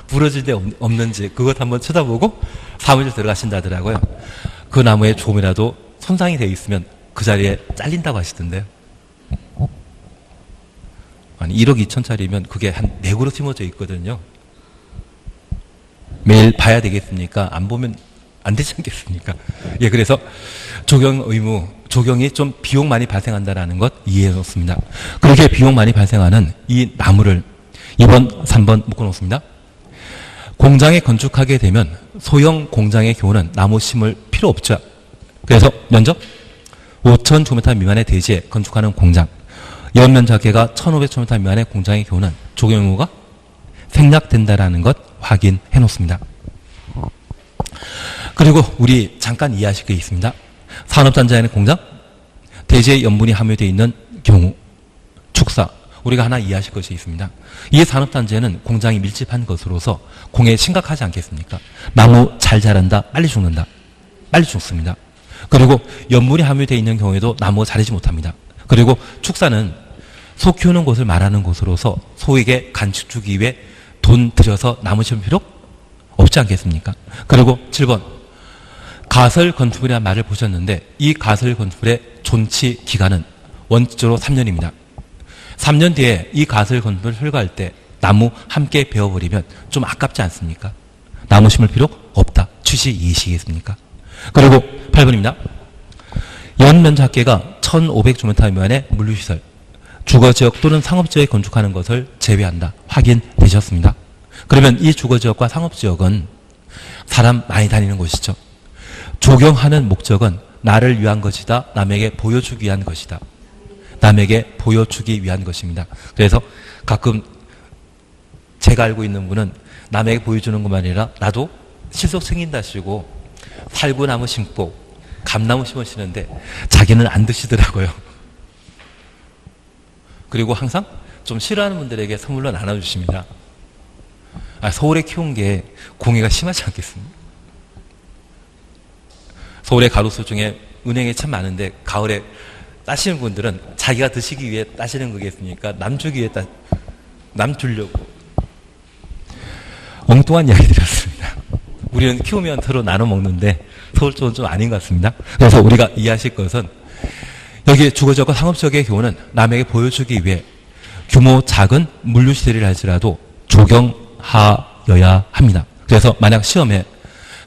부러질 데 없는지 그것 한번 쳐다보고 사무실 들어가신다더라고요. 그 나무에 조금이라도 손상이 되어 있으면 그 자리에 잘린다고 하시던데요. 아니 1억 2천짜리면 그게 한 4그루 심어져 있거든요. 매일 봐야 되겠습니까? 안 보면 안 되지 않겠습니까? 예, 그래서 조경 의무, 조경이 좀 비용 많이 발생한다는 것 이해해 놓습니다. 그렇게 비용 많이 발생하는 이 나무를 2번, 3번 묶어 놓습니다. 공장에 건축하게 되면 소형 공장의 경우는 나무 심을 필요 없죠. 그래서 면적 5,000제곱미터 미만의 대지에 건축하는 공장, 연면적계가 1,500제곱미터 미만의 공장의 경우는 조경 의무가 생략된다라는 것 확인해 놓습니다. 그리고 우리 잠깐 이해하실 게 있습니다. 산업단지 안에 공장, 대지에 염분이 함유되어 있는 경우, 축사, 우리가 하나 이해하실 것이 있습니다. 이 산업단지에는 공장이 밀집한 것으로서 공해 심각하지 않겠습니까? 나무 잘 자란다, 빨리 죽는다. 빨리 죽습니다. 그리고 염분이 함유되어 있는 경우에도 나무가 자라지 못합니다. 그리고 축사는 소 키우는 곳을 말하는 곳으로서 소에게 간식 주기 위해 돈 들여서 나무 심을 필요 없지 않겠습니까? 그리고 7번 가설 건축물이라는 말을 보셨는데 이 가설 건축물의 존치 기간은 원칙적으로 3년입니다. 3년 뒤에 이 가설 건축물을 철거할 때 나무 함께 베어버리면 좀 아깝지 않습니까? 나무 심을 필요 없다. 취지 이해시겠습니까? 그리고 8번입니다. 연면적계가 1,500제곱미터 미만의 물류시설, 주거지역 또는 상업지역에 건축하는 것을 제외한다. 확인되셨습니다. 그러면 이 주거지역과 상업지역은 사람 많이 다니는 곳이죠. 조경하는 목적은 나를 위한 것이다. 남에게 보여주기 위한 것이다. 남에게 보여주기 위한 것입니다. 그래서 가끔 제가 알고 있는 분은 남에게 보여주는 것만 아니라 나도 실속 챙긴다시고 살구나무 심고 감나무 심으시는데 자기는 안 드시더라고요. 그리고 항상 좀 싫어하는 분들에게 선물로 나눠주십니다. 서울에 키운 게 공해가 심하지 않겠습니까? 서울의 가로수 중에 은행에 참 많은데 가을에 따시는 분들은 자기가 드시기 위해 따시는 거겠습니까? 남 주기 위해 남 주려고. 엉뚱한 이야기 드렸습니다. 우리는 키우면 서로 나눠 먹는데 서울 쪽은 좀 아닌 것 같습니다. 그래서 우리가 이해하실 것은 여기 주거지역과 상업지역의 경우는 남에게 보여주기 위해 규모 작은 물류시설이라 할지라도 조경하여야 합니다. 그래서 만약 시험에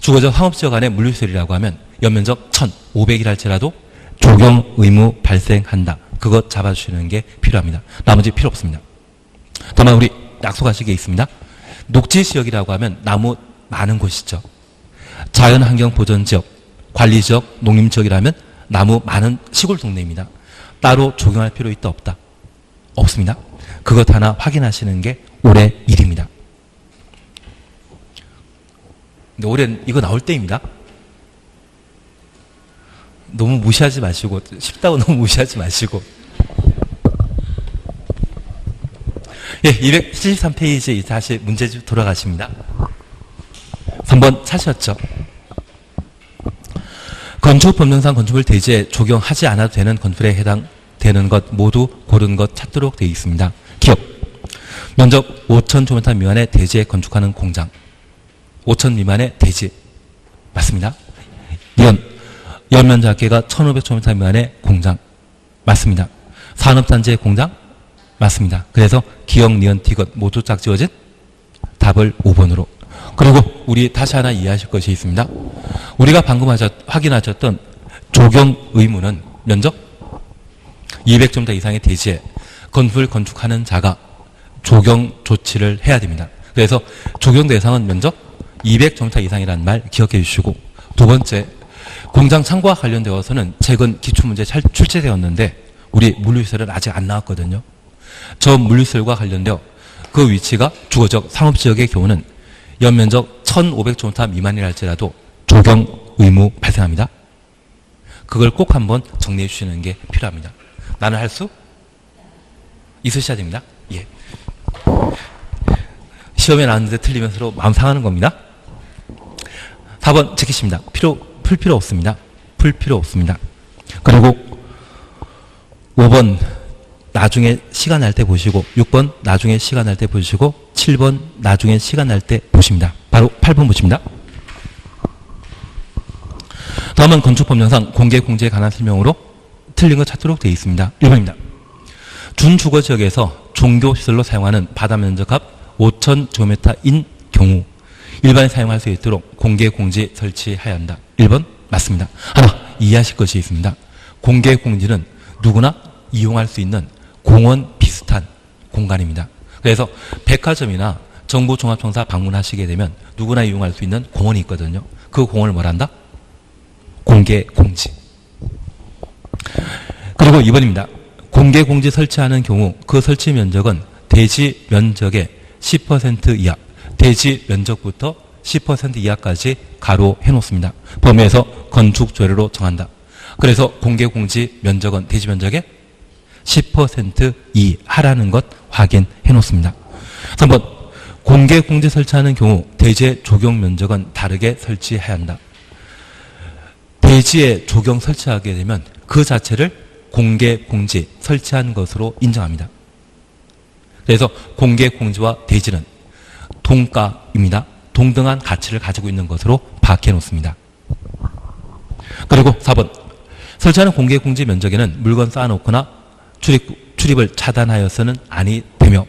주거지역 상업지역 안에 물류시설이라고 하면 연면적 1,500이라 할지라도 조경 의무 발생한다. 그것 잡아주시는 게 필요합니다. 나머지 필요 없습니다. 다만 우리 약속하실 게 있습니다. 녹지지역이라고 하면 나무 많은 곳이죠. 자연환경보전지역, 관리지역, 농림지역이라면 나무 많은 시골 동네입니다. 따로 조경할 필요 있다 없다? 없습니다. 그것 하나 확인하시는 게 올해 일입니다. 근데 올해는 이거 나올 때입니다. 너무 무시하지 마시고, 쉽다고 너무 무시하지 마시고. 예, 273페이지 다시 문제집 돌아가십니다. 3번 찾으셨죠? 건축법령상 건축물 대지에 적용하지 않아도 되는 건축물에 해당되는 것 모두 고른 것 찾도록 되어 있습니다. 기업, 면적 5,000제곱미터 미만의 대지에 건축하는 공장, 5,000 미만의 대지 맞습니다. 연면적계가 1,500제곱미터 미만의 공장 맞습니다. 산업단지의 공장 맞습니다. 그래서 기역, 니은, 디귿 모두 짝 지어진 답을 5번으로. 그리고 우리 다시 하나 이해하실 것이 있습니다. 우리가 방금 확인하셨던 조경 의무는 면적 200제곱미터 이상의 대지에 건물 건축하는 자가 조경 조치를 해야 됩니다. 그래서 조경 대상은 면적 200제곱미터 이상이라는 말 기억해 주시고, 두 번째, 공장 창고와 관련되어서는 최근 기출문제 출제되었는데 우리 물류시설은 아직 안 나왔거든요. 저 물류시설과 관련되어 그 위치가 주거적, 상업지역의 경우는 연면적 1,500제곱미터 미만이라 할지라도 조경 의무 발생합니다. 그걸 꼭 한번 정리해 주시는 게 필요합니다. 나는 할 수 있으셔야 됩니다. 예. 시험에 나왔는데 틀리면 서로 마음 상하는 겁니다. 4번 지키십니다. 풀 필요 없습니다. 풀 필요 없습니다. 그리고 5번 나중에 시간 날 때 보시고 6번 나중에 시간 날 때 보시고 7번 나중에 시간 날 때 보십니다. 바로 8번 보십니다. 다음은 건축법령상 공개공지에 관한 설명으로 틀린 거 찾도록 되어 있습니다. 1번입니다. 준주거지역에서 종교시설로 사용하는 바다면적합 5,000제곱미터인 경우 일반에 사용할 수 있도록 공개공지 설치해야 한다. 1번 맞습니다. 하나 이해하실 것이 있습니다. 공개공지는 누구나 이용할 수 있는 공원 비슷한 공간입니다. 그래서 백화점이나 정부종합청사 방문하시게 되면 누구나 이용할 수 있는 공원이 있거든요. 그 공원을 뭐란다? 공개공지. 그리고 2번입니다. 공개공지 설치하는 경우 그 설치 면적은 대지 면적의 10% 이하, 대지 면적부터 10% 이하까지 가로해 놓습니다. 범위에서 건축조례로 정한다. 그래서 공개공지 면적은 대지 면적의 10% 이하라는 것 확인해 놓습니다. 3번 공개공지 설치하는 경우 대지의 조경 면적은 다르게 설치해야 한다. 대지에 조경 설치하게 되면 그 자체를 공개공지 설치한 것으로 인정합니다. 그래서 공개공지와 대지는 동가입니다. 동등한 가치를 가지고 있는 것으로 파악해 놓습니다. 그리고 4번 설치하는 공개공지 면적에는 물건 쌓아놓거나 출입을 차단하여서는 아니 되며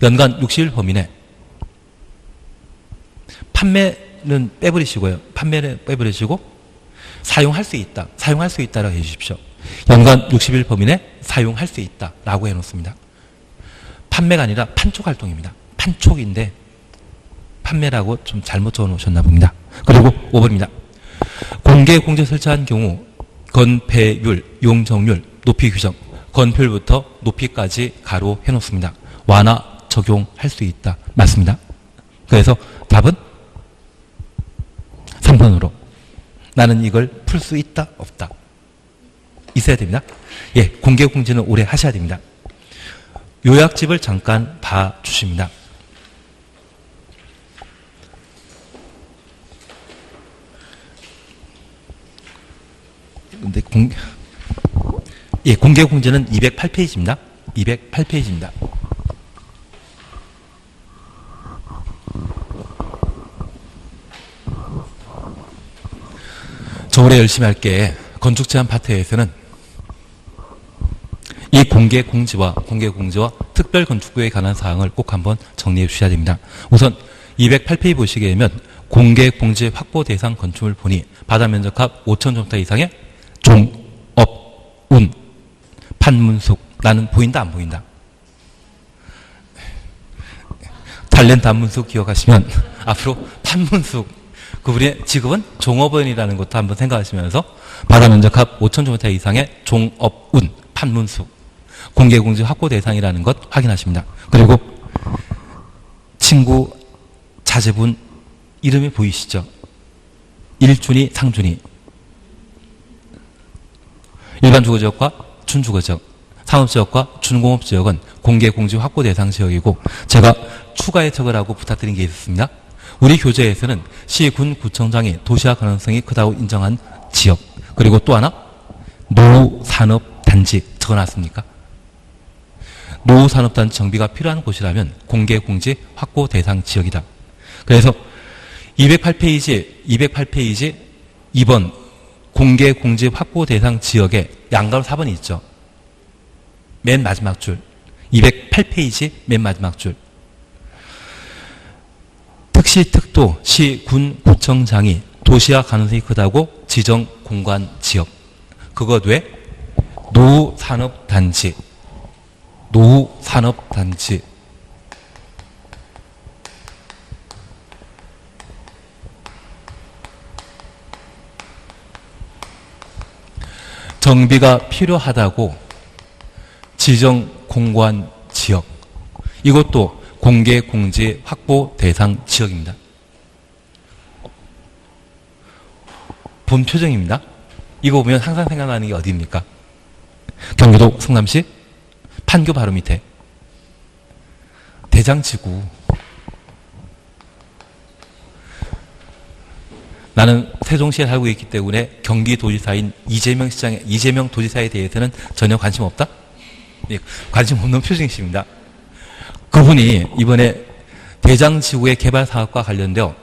연간 60일 범위 내 판매는 빼버리시고요. 판매는 빼버리시고 사용할 수 있다. 사용할 수 있다라고 해주십시오. 연간 60일 범위 내 사용할 수 있다라고 해놓습니다. 판매가 아니라 판촉 활동입니다. 판촉인데 판매라고 좀 잘못 적어놓으셨나 봅니다. 그리고 5번입니다. 공개공지 설치한 경우 건폐율, 용적률, 높이 규정, 건폐율부터 높이까지 가로 해놓습니다. 완화 적용할 수 있다. 맞습니다. 그래서 답은 3번으로 나는 이걸 풀 수 있다? 없다? 있어야 됩니다. 예, 공개공지는 오래 하셔야 됩니다. 요약집을 잠깐 봐주십니다. 근데 공개공지는 208페이지입니다. 208페이지입니다. 저 올해 열심히 할게. 건축제한 파트에서는 이 공개공지와 특별건축구에 관한 사항을 꼭 한번 정리해 주셔야 됩니다. 우선 208페이지 보시게 되면 공개공지 확보 대상 건축물 보니 바다면적합 5,000제곱미터 이상의 종업운 판문숙 나는 보인다 안 보인다? 탤런트 한문숙 기억하시면 앞으로 판문숙 그분의 직업은 종업원이라는 것도 한번 생각하시면서 바다면적합 5,000제곱미터 이상의 종업운 판문숙 공개공지 확보 대상이라는 것 확인하십니다. 그리고 친구 자제분 이름이 보이시죠? 일준이, 상준이. 일반 주거지역과 준주거지역, 상업지역과 준공업지역은 공개공지 확보 대상 지역이고 제가 추가 해석을 하고 부탁드린 게 있었습니다. 우리 교재에서는 시, 군, 구청장이 도시화 가능성이 크다고 인정한 지역 그리고 또 하나 노후산업단지 적어놨습니까? 노후산업단지 정비가 필요한 곳이라면 공개공지 확보 대상 지역이다. 그래서 208페이지 2번 공개공지 확보 대상 지역에 양가로 4번이 있죠. 맨 마지막 줄 208페이지 맨 마지막 줄 특시 특도 시, 군, 구청장이 도시화 가능성이 크다고 지정 공간 지역 그것 외 노후산업단지 정비가 필요하다고 지정 공고한 지역, 이것도 공개 공지 확보 대상 지역입니다. 본 표정입니다. 이거 보면 항상 생각나는 게 어디입니까? 경기도 성남시 판교 바로 밑에 대장지구. 나는 세종시에 살고 있기 때문에 경기도지사인 이재명 도지사에 대해서는 전혀 관심 없다? 네, 관심 없는 표정이십니다. 그분이 이번에 대장지구의 개발 사업과 관련되어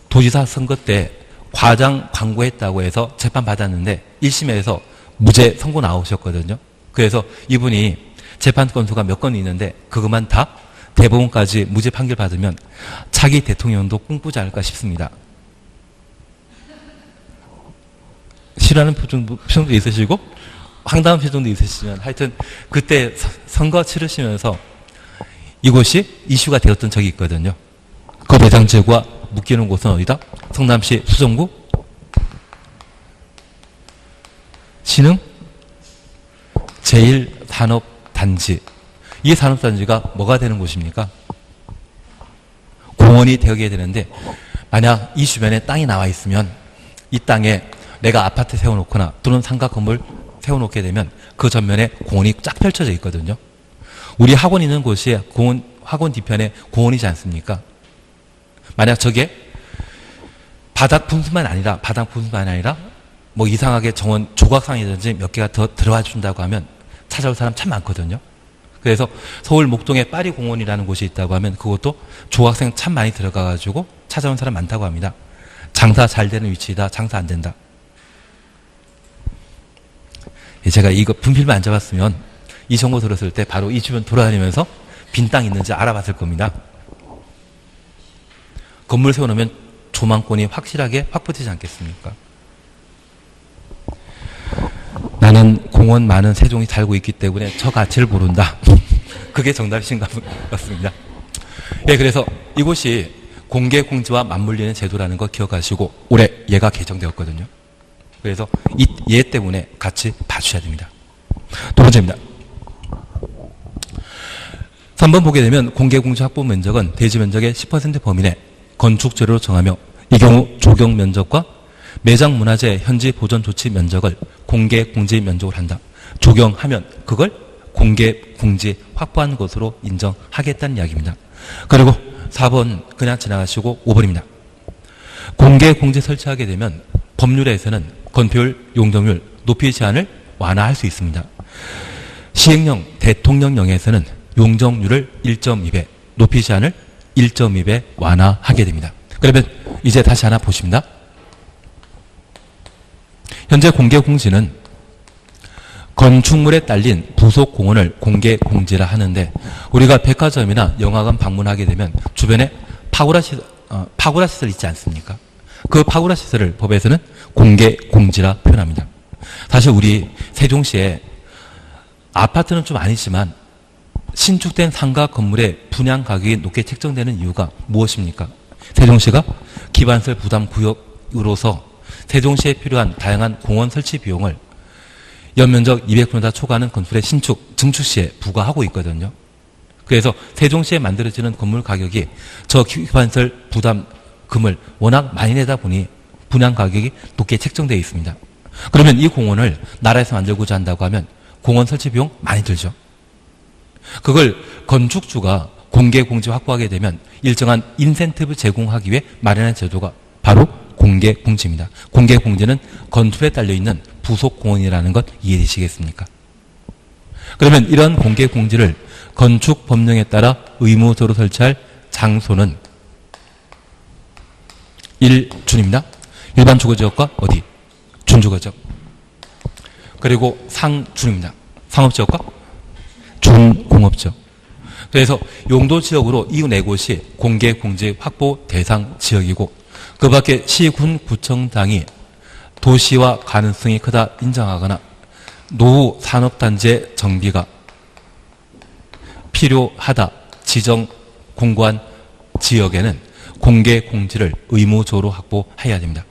도지사 선거 때 과장 광고했다고 해서 재판받았는데 1심에서 무죄 선고 나오셨거든요. 그래서 이분이 재판 건수가 몇 건 있는데 그것만 다 대법원까지 무죄 판결 받으면 차기 대통령도 꿈꾸지 않을까 싶습니다. 싫어하는 표정도 있으시고 황당한 표정도 있으시지만 하여튼 그때 선거 치르시면서 이곳이 이슈가 되었던 적이 있거든요. 그 대장지구와 묶이는 곳은 어디다? 성남시 수정구 신흥 제1산업단지. 이 산업단지가 뭐가 되는 곳입니까? 공원이 되게 되는데 만약 이 주변에 땅이 나와 있으면 이 땅에 내가 아파트 세워놓거나 또는 상가 건물 세워놓게 되면 그 전면에 공원이 쫙 펼쳐져 있거든요. 우리 학원 있는 곳이 학원 뒤편에 공원이지 않습니까? 만약 저게 바닥 분수만 아니라 뭐 이상하게 정원 조각상이든지 몇 개가 더 들어와 준다고 하면 찾아올 사람 참 많거든요. 그래서 서울 목동에 파리공원이라는 곳이 있다고 하면 그것도 조각상 참 많이 들어가가지고 찾아온 사람 많다고 합니다. 장사 잘 되는 위치이다, 장사 안 된다. 제가 이거 분필만 안 잡았으면 이 정보 들었을 때 바로 이 주변 돌아다니면서 빈 땅 있는지 알아봤을 겁니다. 건물 세워놓으면 조망권이 확실하게 확보되지 않겠습니까? 나는 공원 많은 세종이 살고 있기 때문에 저 가치를 모른다. 그게 정답이신 것 같습니다. 예, 그래서 이곳이 공개 공지와 맞물리는 제도라는 거 기억하시고 올해 얘가 개정되었거든요. 그래서 이 얘 때문에 같이 봐주셔야 됩니다. 두 번째입니다. 3번 보게 되면 공개공지 확보 면적은 대지 면적의 10% 범위 내 건축재료로 정하며 이 경우 조경 면적과 매장 문화재 현지 보존 조치 면적을 공개 공지 면적으로 한다. 조경하면 그걸 공개 공지 확보한 것으로 인정하겠다는 이야기입니다. 그리고 4번 그냥 지나가시고 5번입니다. 공개 공지 설치하게 되면 법률에서는 건폐율, 용적률, 높이 제한을 완화할 수 있습니다. 시행령, 대통령령에서는 용적률을 1.2배, 높이 제한을 1.2배 완화하게 됩니다. 그러면 이제 다시 하나 보십니다. 현재 공개 공지는 건축물에 딸린 부속 공원을 공개 공지라 하는데 우리가 백화점이나 영화관 방문하게 되면 주변에 파고라 시설 있지 않습니까? 그 파고라 시설을 법에서는 공개 공지라 표현합니다. 사실 우리 세종시에 아파트는 좀 아니지만 신축된 상가 건물의 분양 가격이 높게 책정되는 이유가 무엇입니까? 세종시가 기반시설 부담 구역으로서 세종시에 필요한 다양한 공원 설치 비용을 연면적 200평보다 초과하는 건물의 신축, 증축 시에 부과하고 있거든요. 그래서 세종시에 만들어지는 건물 가격이 저 기반시설 부담금을 워낙 많이 내다 보니 분양 가격이 높게 책정되어 있습니다. 그러면 이 공원을 나라에서 만들고자 한다고 하면 공원 설치 비용 많이 들죠. 그걸 건축주가 공개 공지 확보하게 되면 일정한 인센티브 제공하기 위해 마련한 제도가 바로 공개 공지입니다. 공개 공지는 건축에 딸려 있는 부속 공원이라는 것 이해되시겠습니까? 그러면 이런 공개 공지를 건축 법령에 따라 의무적으로 설치할 장소는 1준입니다. 일반 주거지역과 어디? 준주거지역. 그리고 상준입니다. 상업지역과 준공업지역. 그래서 용도지역으로 이 네 곳이 공개 공지 확보 대상 지역이고 그 밖에 시, 군, 구청 당이 도시화 가능성이 크다 인정하거나 노후 산업단지의 정비가 필요하다 지정 공고한 지역에는 공개 공지를 의무적으로 확보해야 됩니다.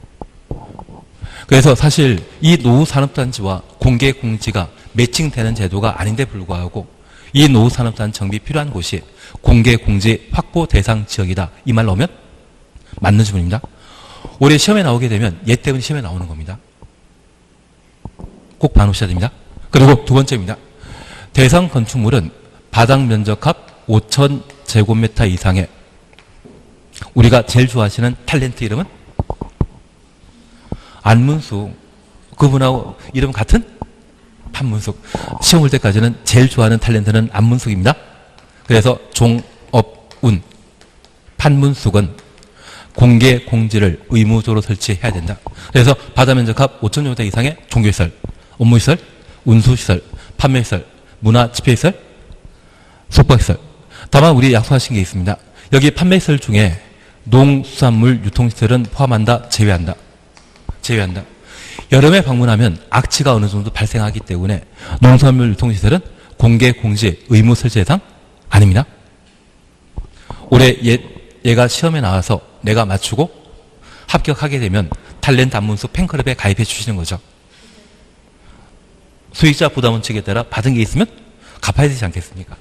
그래서 사실 이 노후 산업단지와 공개 공지가 매칭되는 제도가 아닌데 불구하고 이 노후산업단 정비 필요한 곳이 공개 공지 확보 대상 지역이다. 이 말 나오면 맞는 질문입니다. 올해 시험에 나오게 되면 얘 때문에 시험에 나오는 겁니다. 꼭 봐놓으셔야 됩니다. 그리고 두 번째입니다. 대상 건축물은 바닥 면적합 5,000제곱미터 이상의 우리가 제일 좋아하시는 탤런트 이름은 안문숙. 그분하고 이름 같은 판문숙. 시험 올 때까지는 제일 좋아하는 탤런트는 안문숙입니다. 그래서 종업운, 판문숙은 공개 공지를 의무적으로 설치해야 된다. 그래서 바다 면적합 5,000제곱미터 이상의 종교시설, 업무시설, 운수시설, 판매시설, 문화 집회시설, 숙박시설. 다만 우리 약속하신 게 있습니다. 여기 판매시설 중에 농수산물 유통시설은 포함한다, 제외한다. 제외한다. 여름에 방문하면 악취가 어느 정도 발생하기 때문에 농수산물 유통시설은 공개 공지 의무 설치 대상 아닙니다. 올해 얘가 시험에 나와서 내가 맞추고 합격하게 되면 탤런트 안문숙 팬클럽에 가입해 주시는 거죠. 수익자 부담원칙에 따라 받은 게 있으면 갚아야 되지 않겠습니까?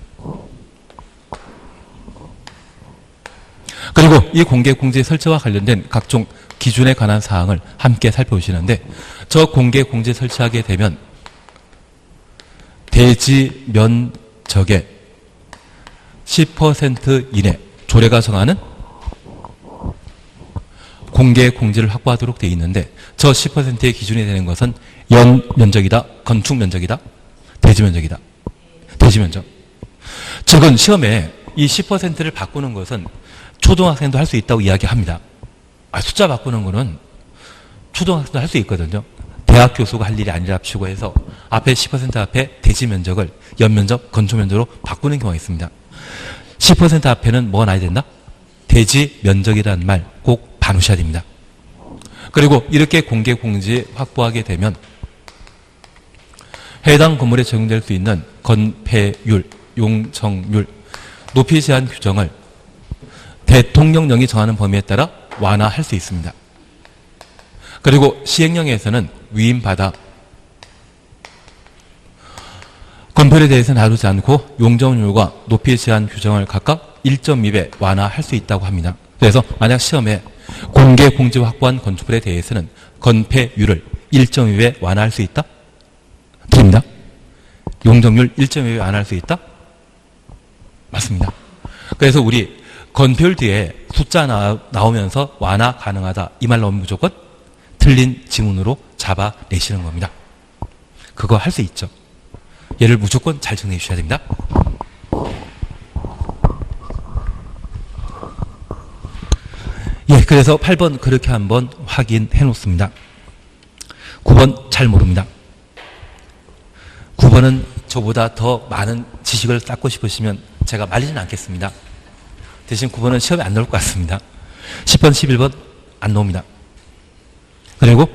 그리고 이 공개 공지 설치와 관련된 각종 기준에 관한 사항을 함께 살펴보시는데 저 공개 공지 설치하게 되면 대지 면적의 10% 이내 조례가 정하는 공개 공지를 확보하도록 되어 있는데 저 10%의 기준이 되는 것은 연 면적이다, 건축 면적이다, 대지 면적이다. 대지 면적. 즉은 시험에 이 10%를 바꾸는 것은 초등학생도 할 수 있다고 이야기합니다. 숫자 바꾸는 거는 초등학생도 할 수 있거든요. 대학 교수가 할 일이 아니라 치고 해서 앞에 10% 앞에 대지 면적을 연면적, 건축 면적으로 바꾸는 경우가 있습니다. 10% 앞에는 뭐가 나야 된다? 대지 면적이라는 말 꼭 봐놓으셔야 됩니다. 그리고 이렇게 공개 공지 확보하게 되면 해당 건물에 적용될 수 있는 건폐율, 용적률, 높이 제한 규정을 대통령령이 정하는 범위에 따라 완화할 수 있습니다. 그리고 시행령에서는 위임받아 건폐율에 대해서는 다루지 않고 용적률과 높이 제한 규정을 각각 1.2배 완화할 수 있다고 합니다. 그래서 만약 시험에 공개 공지 확보한 건축물에 대해서는 건폐율을 1.2배 완화할 수 있다? 드립니다. 용적률 1.2배 완화할 수 있다? 맞습니다. 그래서 우리 건폐율 뒤에 숫자 나오면서 완화 가능하다. 이 말 나오면 무조건 틀린 지문으로 잡아내시는 겁니다. 그거 할 수 있죠. 얘를 무조건 잘 정리해 주셔야 됩니다. 예, 그래서 8번 그렇게 한번 확인해 놓습니다. 9번 잘 모릅니다. 9번은 저보다 더 많은 지식을 쌓고 싶으시면 제가 말리진 않겠습니다. 대신 9번은 시험에 안 나올 것 같습니다. 10번, 11번 안 나옵니다. 그리고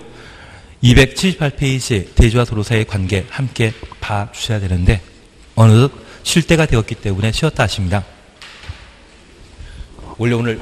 278페이지 대지와 도로사의 관계 함께 봐주셔야 되는데 어느덧 쉴 때가 되었기 때문에 쉬었다 하십니다. 원래 오늘